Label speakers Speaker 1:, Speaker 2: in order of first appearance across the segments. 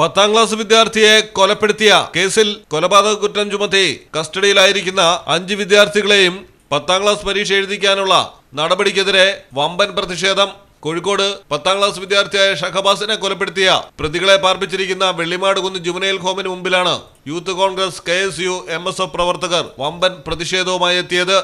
Speaker 1: 10ാം class വിദ്യാർത്ഥിയെ കൊലപ്പെടുത്തിയ കേസിൽ കൊലപാതക കുറ്റം ചുമത്തി കസ്റ്റഡിയിലായിരിക്കുന്ന 5 വിദ്യാർത്ഥികളെയും 10ാം ക്ലാസ് പരീക്ഷ എഴുതിക്കാനുള്ള നടപടിക്കെതിരെ വമ്പൻ പ്രതിഷേധം. കോഴിക്കോട് 10ാം ക്ലാസ് വിദ്യാർത്ഥിയായ ഷഹബാസിനെ കൊലപ്പെടുത്തിയ പ്രതികളെ പാർപ്പിച്ചിരിക്കുന്ന വെള്ളിമാടുകുന്ന് ജുവനൈൽ ഹോമിന് മുമ്പിലാണ് യൂത്ത് കോൺഗ്രസ്, KSU, MSF പ്രവർത്തകർ വമ്പൻ പ്രതിഷേധവുമായി എത്തിയത്.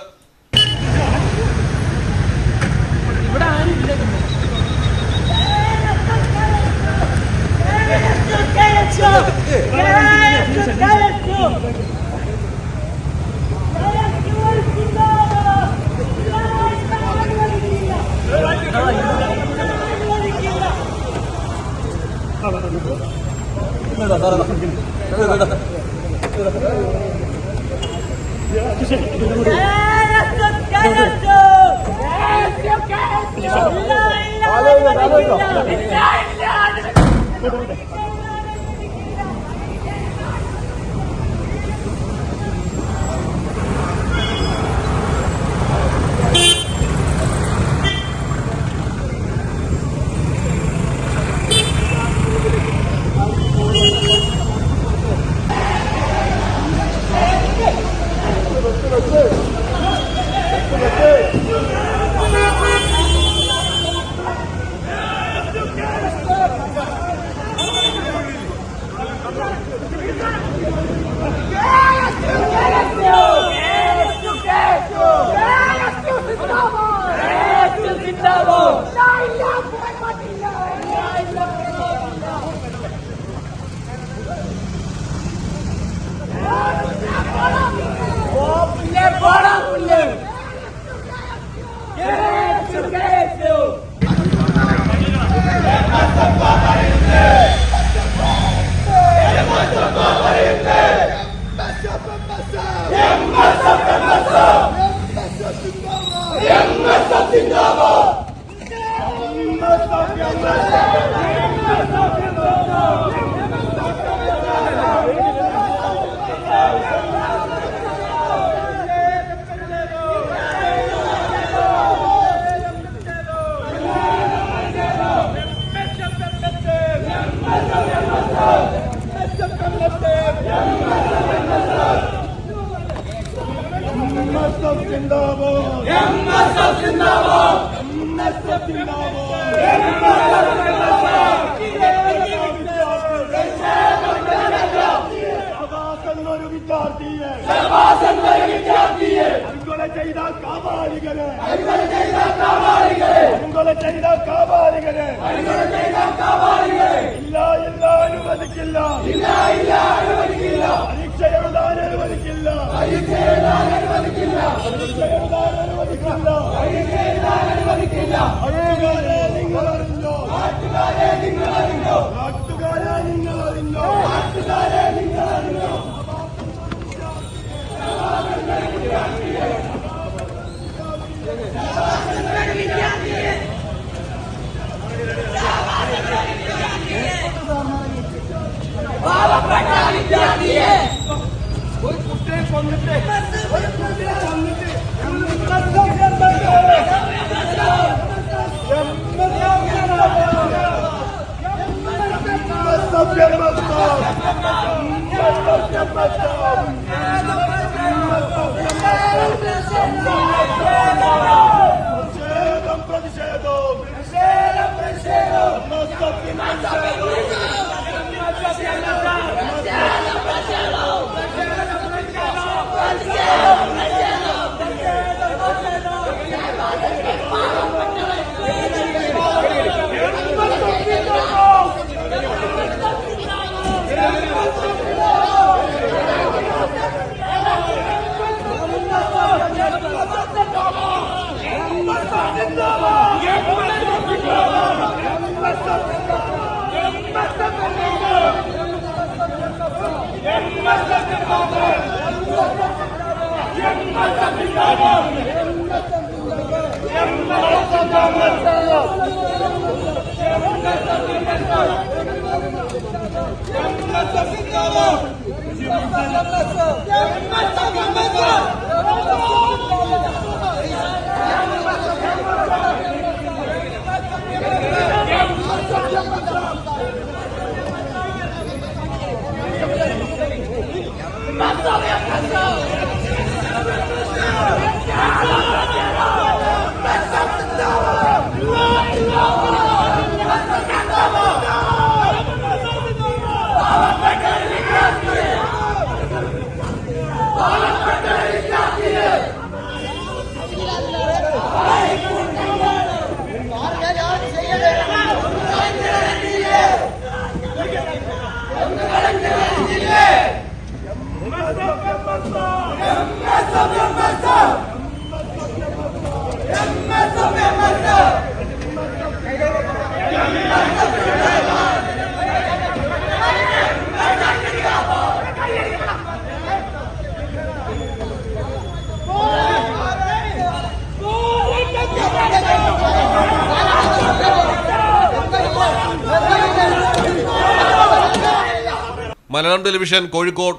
Speaker 1: മലയാളം ടെലിവിഷൻ, കോഴിക്കോട്.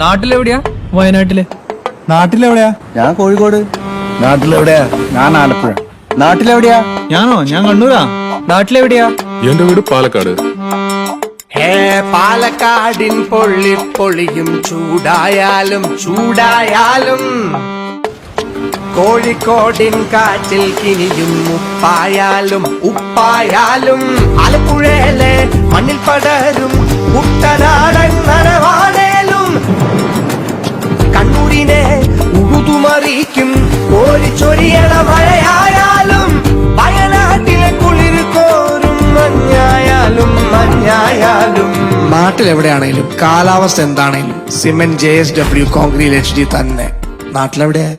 Speaker 2: നാട്ടിലെവിടെയാ? വയനാട്ടില്.
Speaker 3: നാട്ടിലെവിടെയാ? ഞാൻ കോഴിക്കോട്. നാട്ടിലെവിടെയാ? ഞാൻ ആലപ്പുഴ. നാട്ടിലെവിടെയാ? ഞാൻ കണ്ണൂരാ.
Speaker 2: നാട്ടിലെവിടെയാ?
Speaker 4: എന്റെ വീട് പാലക്കാട്.
Speaker 5: പാലക്കാടിൻ പൊള്ളിപ്പൊളിയും ചൂടായാലും കോഴിക്കോടിൻ കാറ്റിൽ കിനിയും ഉപ്പായാലും ആലപ്പുഴയിലെ മണ്ണിൽ പടരും കുട്ടനാടൻ നനവാടേലും കണ്ണൂരിനെ ഉഴുതുമറിക്കും കോരിച്ചൊരിയണ മഴയായാലും വയനാട്ടിലെ കുളിർ കോരും മഞ്ഞായാലും നാട്ടിലെവിടെയാണേലും കാലാവസ്ഥ എന്താണേലും സിമെന്റ് JSW കോൺക്രീറ്റ് HD തന്നെ. നാട്ടിലെവിടെയാ?